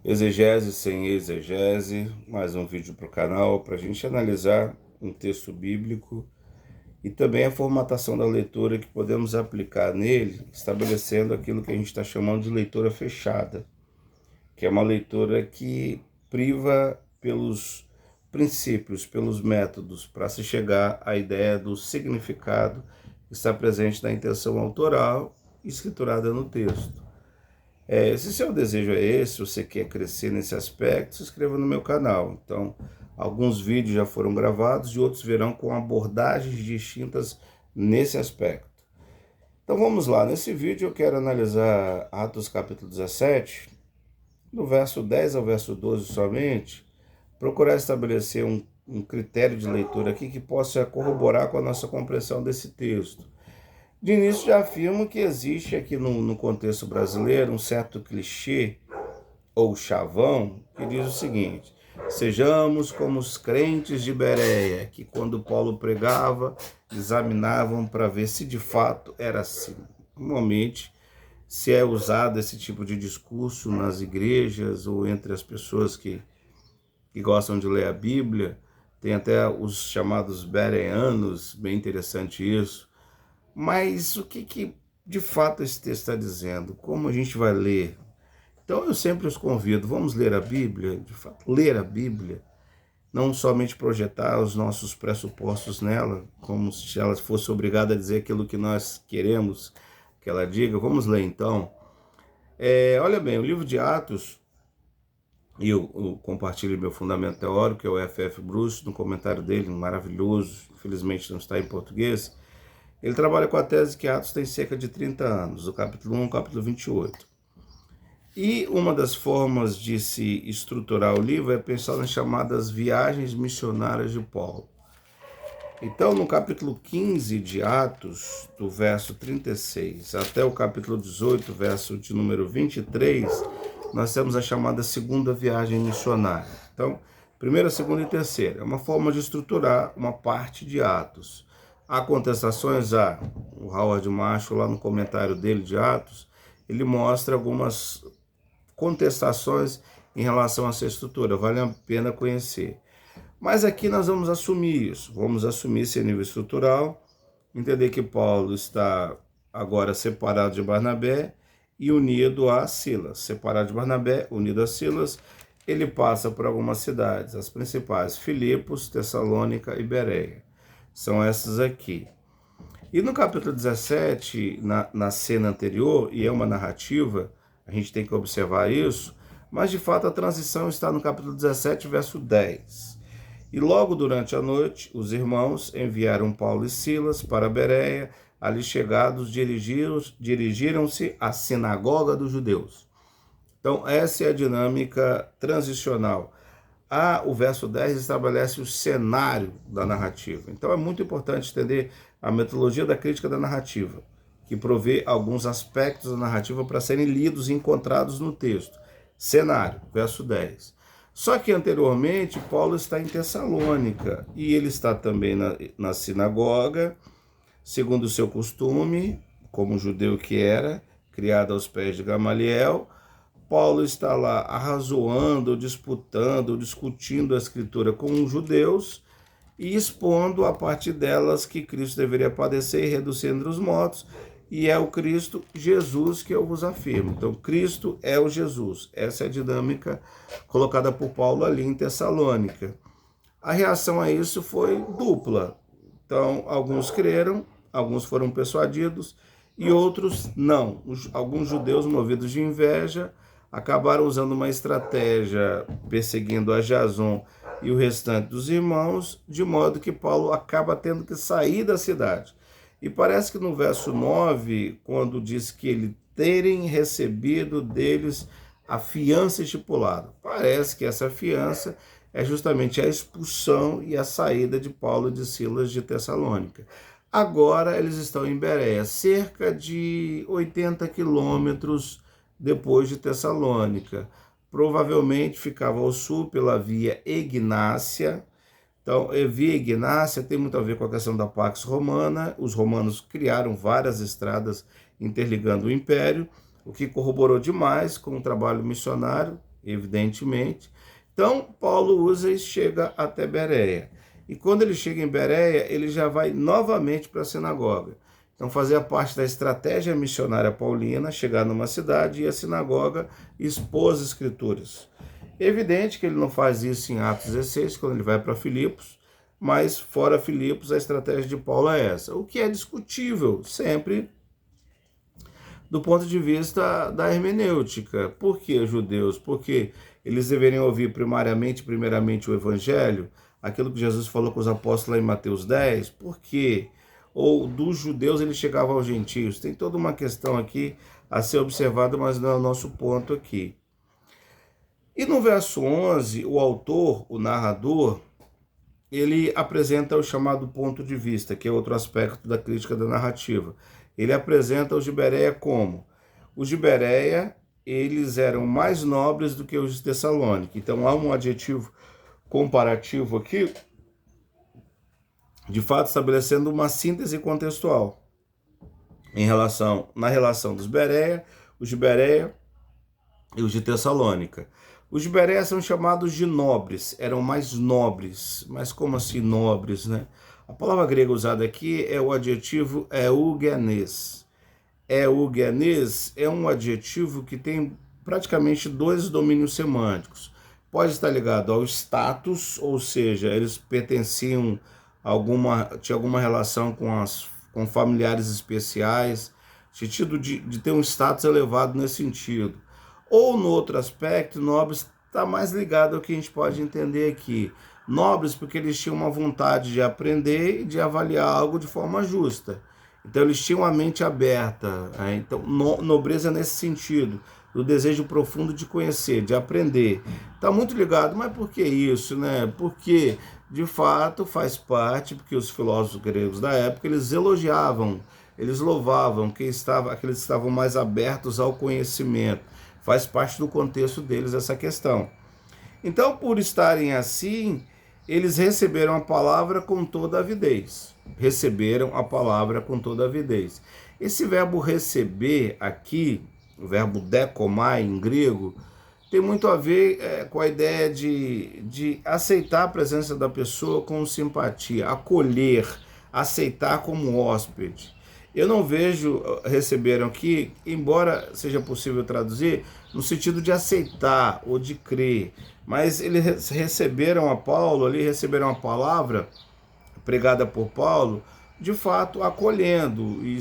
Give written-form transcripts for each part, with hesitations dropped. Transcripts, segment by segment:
Exegese sem exegese, mais um vídeo para o canal para a gente analisar um texto bíblico e também a formatação da leitura que podemos aplicar nele, estabelecendo aquilo que a gente está chamando de leitura fechada, que é uma leitura que priva pelos princípios, pelos métodos, para se chegar à ideia do significado que está presente na intenção autoral e escriturada no texto. Se seu desejo é esse, você quer crescer nesse aspecto, se inscreva no meu canal. Então, alguns vídeos já foram gravados e outros virão com abordagens distintas nesse aspecto. Então vamos lá, nesse vídeo eu quero analisar Atos capítulo 17, do verso 10 ao verso 12 somente, procurar estabelecer um critério de leitura aqui que possa corroborar com a nossa compreensão desse texto. De início já afirmo que existe aqui no contexto brasileiro um certo clichê ou chavão que diz o seguinte: sejamos como os crentes de Bereia, que quando Paulo pregava, examinavam para ver se de fato era assim. Normalmente, se é usado esse tipo de discurso nas igrejas ou entre as pessoas que gostam de ler a Bíblia, tem até os chamados bereanos, bem interessante isso. Mas o que de fato esse texto está dizendo? Como a gente vai ler? Então eu sempre os convido, vamos ler a Bíblia, de fato, ler a Bíblia, não somente projetar os nossos pressupostos nela, como se ela fosse obrigada a dizer aquilo que nós queremos que ela diga. Vamos ler então. Olha bem, o livro de Atos, e eu compartilho meu fundamento teórico, que é o F.F. Bruce, no comentário dele, maravilhoso, infelizmente não está em português. Ele trabalha com a tese que Atos tem cerca de 30 anos, do capítulo 1 ao capítulo 28. E uma das formas de se estruturar o livro é pensar nas chamadas viagens missionárias de Paulo. Então, no capítulo 15 de Atos, do verso 36 até o capítulo 18, verso de número 23, nós temos a chamada segunda viagem missionária. Então, primeira, segunda e terceira. É uma forma de estruturar uma parte de Atos. Há contestações? O Howard Marshall, lá no comentário dele de Atos, ele mostra algumas contestações em relação a essa estrutura. Vale a pena conhecer. Mas aqui nós vamos assumir isso. Vamos assumir esse nível estrutural, entender que Paulo está agora separado de Barnabé e unido a Silas. Separado de Barnabé, unido a Silas, ele passa por algumas cidades, as principais: Filipos, Tessalônica e Bereia. São essas aqui. E no capítulo 17, na cena anterior, e é uma narrativa, a gente tem que observar isso, mas de fato a transição está no capítulo 17, verso 10. E logo durante a noite, os irmãos enviaram Paulo e Silas para Bereia. Ali chegados, dirigiram-se à sinagoga dos judeus. Então, essa é a dinâmica transicional. O verso 10 estabelece o cenário da narrativa. Então é muito importante entender a metodologia da crítica da narrativa, que provê alguns aspectos da narrativa para serem lidos e encontrados no texto. Cenário, verso 10. Só que anteriormente, Paulo está em Tessalônica e ele está também na sinagoga, segundo o seu costume, como judeu que era, criado aos pés de Gamaliel. Paulo está lá arrazoando, disputando, discutindo a escritura com os judeus e expondo a partir delas que Cristo deveria padecer e reduzir entre os mortos, e é o Cristo Jesus que eu vos afirmo. Então, Cristo é o Jesus. Essa é a dinâmica colocada por Paulo ali em Tessalônica. A reação a isso foi dupla. Então, alguns creram, alguns foram persuadidos e outros não. Alguns judeus, movidos de inveja, acabaram usando uma estratégia perseguindo a Jason e o restante dos irmãos, de modo que Paulo acaba tendo que sair da cidade. E parece que no verso 9, quando diz que ele terem recebido deles a fiança estipulada, parece que essa fiança é justamente a expulsão e a saída de Paulo e de Silas de Tessalônica. Agora eles estão em Bereia, cerca de 80 quilômetros depois de Tessalônica. Provavelmente ficava ao sul pela via Egnácia. Então, via Egnácia tem muito a ver com a questão da Pax Romana. Os romanos criaram várias estradas interligando o império, o que corroborou demais com o trabalho missionário evidentemente. Então, Paulo usa e chega até Bereia. E quando ele chega em Bereia, ele já vai novamente para a sinagoga. Então, fazia parte da estratégia missionária paulina, chegar numa cidade e a sinagoga expor as escrituras. Evidente que ele não faz isso em Atos 16, quando ele vai para Filipos, mas fora Filipos, a estratégia de Paulo é essa. O que é discutível, sempre do ponto de vista da hermenêutica. Por que judeus? Porque eles deveriam ouvir primeiramente o evangelho, aquilo que Jesus falou com os apóstolos lá em Mateus 10, por quê? Ou dos judeus ele chegava aos gentios. Tem toda uma questão aqui a ser observada, mas não é o nosso ponto aqui. E no verso 11, o autor, o narrador, ele apresenta o chamado ponto de vista, que é outro aspecto da crítica da narrativa. Ele apresenta os de Bereia como? Os de Bereia, eles eram mais nobres do que os de Tessalônica. Então há um adjetivo comparativo aqui, de fato estabelecendo uma síntese contextual na relação dos Bereia, os de Bereia e os de Tessalônica. Os de Bereia são chamados de nobres, eram mais nobres. Mas como assim nobres, né? A palavra grega usada aqui é o adjetivo eugenes. Eugenes é um adjetivo que tem praticamente dois domínios semânticos. Pode estar ligado ao status, ou seja, eles pertenciam tinha alguma relação com familiares especiais, sentido de ter um status elevado nesse sentido. Ou no outro aspecto, nobres está mais ligado ao que a gente pode entender aqui. Nobres porque eles tinham uma vontade de aprender e de avaliar algo de forma justa. Então eles tinham a mente aberta. Né? Então nobreza nesse sentido, do desejo profundo de conhecer, de aprender. Está muito ligado, mas por que isso, né? Porque de fato faz parte, porque os filósofos gregos da época eles elogiavam, eles louvavam aqueles que estavam mais abertos ao conhecimento. Faz parte do contexto deles essa questão. Então, por estarem assim, eles receberam a palavra com toda avidez. Receberam a palavra com toda avidez. Esse verbo receber aqui, o verbo dekomai em grego, tem muito a ver com a ideia de aceitar a presença da pessoa com simpatia, acolher, aceitar como hóspede. Eu não vejo receberam aqui, embora seja possível traduzir, no sentido de aceitar ou de crer, mas eles receberam a Paulo, ali receberam a palavra pregada por Paulo, de fato acolhendo e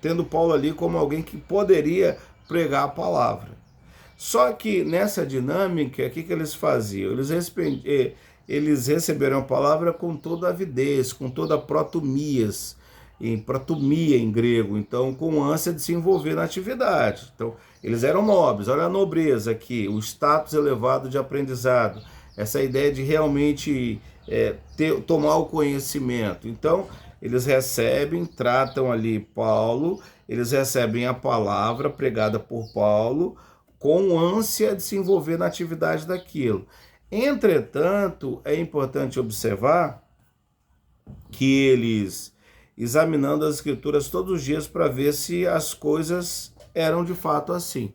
tendo Paulo ali como alguém que poderia pregar a palavra. Só que nessa dinâmica, o que eles faziam? Eles receberam a palavra com toda avidez, com toda protumias, protumia em grego, então com ânsia de se envolver na atividade. Então, eles eram nobres, olha a nobreza aqui, o status elevado de aprendizado, essa ideia de realmente tomar o conhecimento. Então, eles recebem, tratam ali Paulo, eles recebem a palavra pregada por Paulo, com ânsia de se envolver na atividade daquilo. Entretanto, é importante observar que eles, examinando as escrituras todos os dias para ver se as coisas eram de fato assim.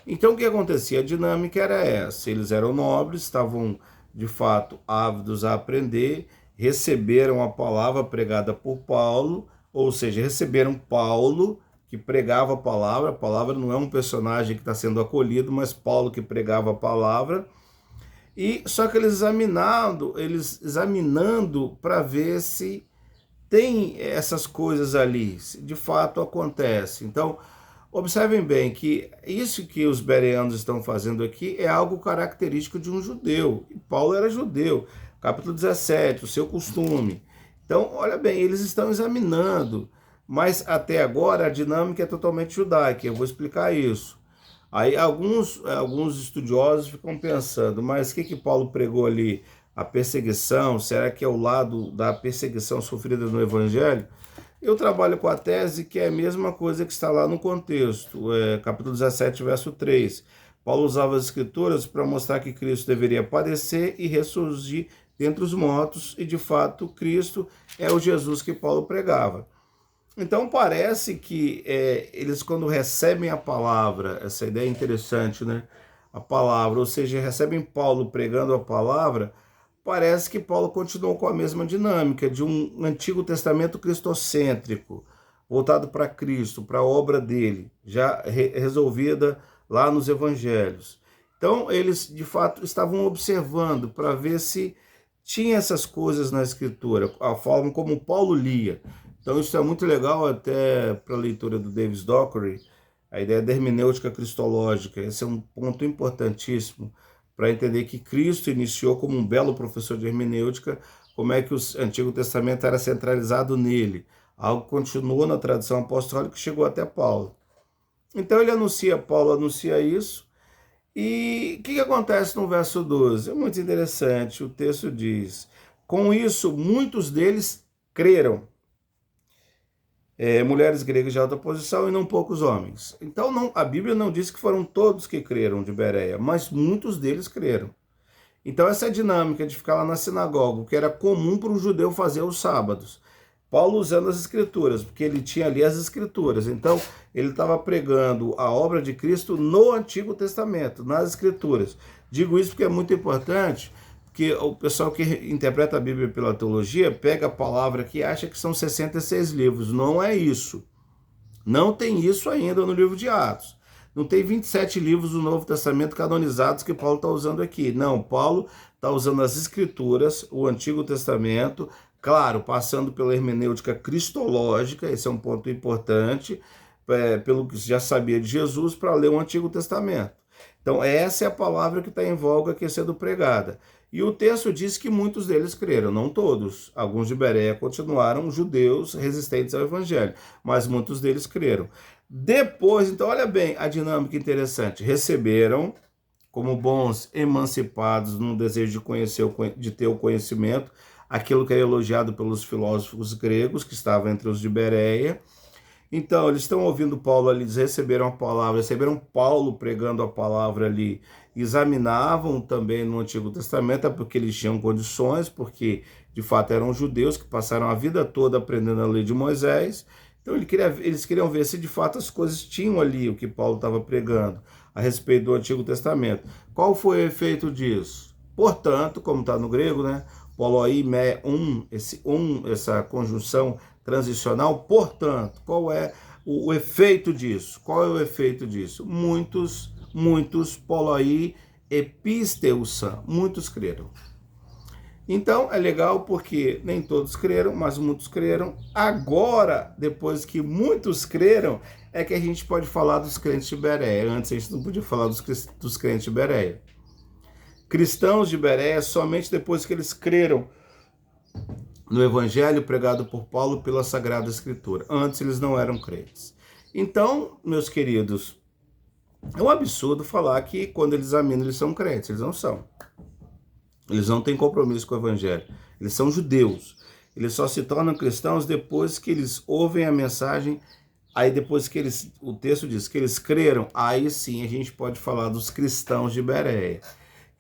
Então o que acontecia? A dinâmica era essa, eles eram nobres, estavam de fato ávidos a aprender, receberam a palavra pregada por Paulo, ou seja, receberam Paulo, que pregava a palavra não é um personagem que está sendo acolhido, mas Paulo que pregava a palavra, e só que eles examinando para ver se tem essas coisas ali, se de fato acontece. Então, observem bem que isso que os bereanos estão fazendo aqui é algo característico de um judeu, e Paulo era judeu, capítulo 17, o seu costume. Então, olha bem, eles estão examinando, mas até agora a dinâmica é totalmente judaica, eu vou explicar isso. Aí alguns estudiosos ficam pensando, mas o que Paulo pregou ali? A perseguição, será que é o lado da perseguição sofrida no Evangelho? Eu trabalho com a tese que é a mesma coisa que está lá no contexto, capítulo 17, verso 3. Paulo usava as escrituras para mostrar que Cristo deveria padecer e ressurgir dentre os mortos, e de fato Cristo é o Jesus que Paulo pregava. Então parece que eles, quando recebem a palavra, essa ideia é interessante, né? a palavra, ou seja, recebem Paulo pregando a palavra, parece que Paulo continuou com a mesma dinâmica de um Antigo Testamento cristocêntrico, voltado para Cristo, para a obra dele, já resolvida lá nos evangelhos. Então, eles de fato estavam observando para ver se tinha essas coisas na Escritura, a forma como Paulo lia. Então, isso é muito legal até para a leitura do Davis Dockery, a ideia da hermenêutica cristológica. Esse é um ponto importantíssimo para entender que Cristo iniciou como um belo professor de hermenêutica, como é que o Antigo Testamento era centralizado nele. Algo continuou na tradição apostólica que chegou até Paulo. Então Paulo anuncia isso, e o que acontece no verso 12? É muito interessante, o texto diz, com isso muitos deles creram, mulheres gregas de alta posição e não poucos homens. Então a Bíblia não diz que foram todos que creram de Bereia, mas muitos deles creram. Então essa dinâmica de ficar lá na sinagoga, o que era comum para um judeu fazer aos sábados, Paulo usando as escrituras, porque ele tinha ali as escrituras. Então ele estava pregando a obra de Cristo no Antigo Testamento, nas escrituras. Digo isso porque é muito importante, porque o pessoal que interpreta a Bíblia pela teologia pega a palavra que acha que são 66 livros. Não é isso. Não tem isso ainda no livro de Atos. Não tem 27 livros do Novo Testamento canonizados que Paulo está usando aqui. Não, Paulo está usando as Escrituras, o Antigo Testamento, claro, passando pela hermenêutica cristológica, esse é um ponto importante, pelo que já sabia de Jesus, para ler o Antigo Testamento. Então, essa é a palavra que está em voga aqui sendo pregada. E o texto diz que muitos deles creram, não todos. Alguns de Bereia continuaram judeus resistentes ao evangelho, mas muitos deles creram. Depois, então, olha bem a dinâmica interessante. Receberam, como bons emancipados, num desejo de conhecer, de ter o conhecimento, aquilo que é elogiado pelos filósofos gregos que estavam entre os de Bereia. Então, eles estão ouvindo Paulo ali, eles receberam a palavra, receberam Paulo pregando a palavra ali, examinavam também no Antigo Testamento, porque eles tinham condições, porque de fato eram judeus que passaram a vida toda aprendendo a lei de Moisés. Então, eles queriam ver se de fato as coisas tinham ali o que Paulo estava pregando a respeito do Antigo Testamento. Qual foi o efeito disso? Portanto, como está no grego, né? Poloi me essa conjunção transicional, portanto, qual é o efeito disso? Qual é o efeito disso? Muitos poloi episteusa, muitos creram. Então, é legal porque nem todos creram, mas muitos creram. Agora, depois que muitos creram, é que a gente pode falar dos crentes de Bereia. Antes a gente não podia falar dos crentes de Bereia. Cristãos de Bereia, somente depois que eles creram no evangelho pregado por Paulo pela Sagrada Escritura. Antes eles não eram crentes. Então, meus queridos, é um absurdo falar que quando eles examinam eles são crentes. Eles não são. Eles não têm compromisso com o evangelho. Eles são judeus. Eles só se tornam cristãos depois que eles ouvem a mensagem. Aí depois que o texto diz que eles creram, aí sim a gente pode falar dos cristãos de Bereia.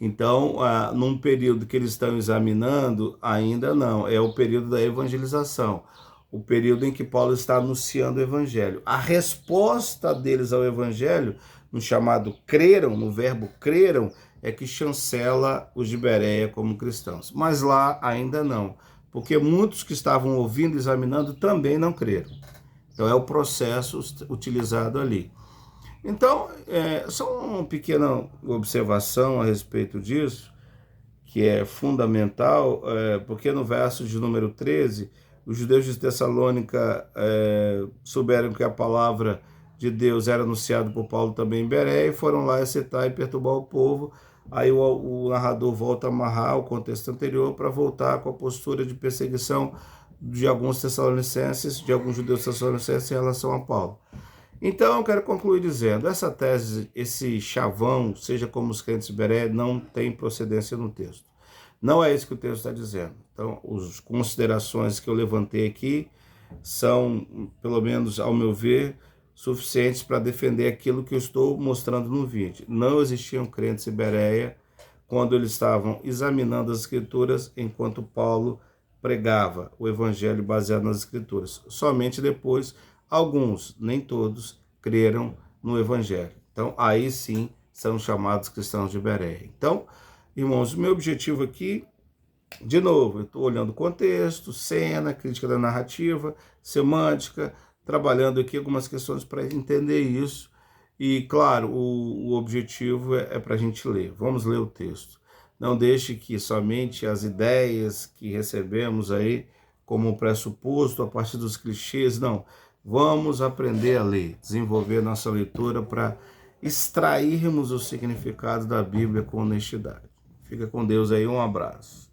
Então, num período que eles estão examinando, ainda não, é o período da evangelização, o período em que Paulo está anunciando o evangelho. A resposta deles ao evangelho, no chamado creram, no verbo creram, é que chancela os de Bereia como cristãos. Mas lá ainda não, porque muitos que estavam ouvindo e examinando também não creram. Então é o processo utilizado ali. Então, só uma pequena observação a respeito disso, que é fundamental, porque no verso de número 13, os judeus de Tessalônica souberam que a palavra de Deus era anunciada por Paulo também em Bereia, e foram lá excitar e perturbar o povo. Aí o narrador volta a amarrar o contexto anterior para voltar com a postura de perseguição de alguns tessalonicenses, de alguns judeus tessalonicenses em relação a Paulo. Então, eu quero concluir dizendo, essa tese, esse chavão, seja como os crentes de Bereia, não tem procedência no texto. Não é isso que o texto está dizendo. Então, as considerações que eu levantei aqui são, pelo menos ao meu ver, suficientes para defender aquilo que eu estou mostrando no vídeo. Não existiam crentes em Bereia quando eles estavam examinando as Escrituras enquanto Paulo pregava o Evangelho baseado nas Escrituras. Somente depois, alguns, nem todos, creram no Evangelho. Então, aí sim são chamados cristãos de Bereia. Então, irmãos, o meu objetivo aqui, de novo, eu estou olhando o contexto, cena, crítica da narrativa, semântica, trabalhando aqui algumas questões para entender isso. E, claro, o objetivo é para a gente ler. Vamos ler o texto. Não deixe que somente as ideias que recebemos aí como pressuposto a partir dos clichês, não. Vamos aprender a ler, desenvolver nossa leitura para extrairmos o significado da Bíblia com honestidade. Fica com Deus aí, um abraço.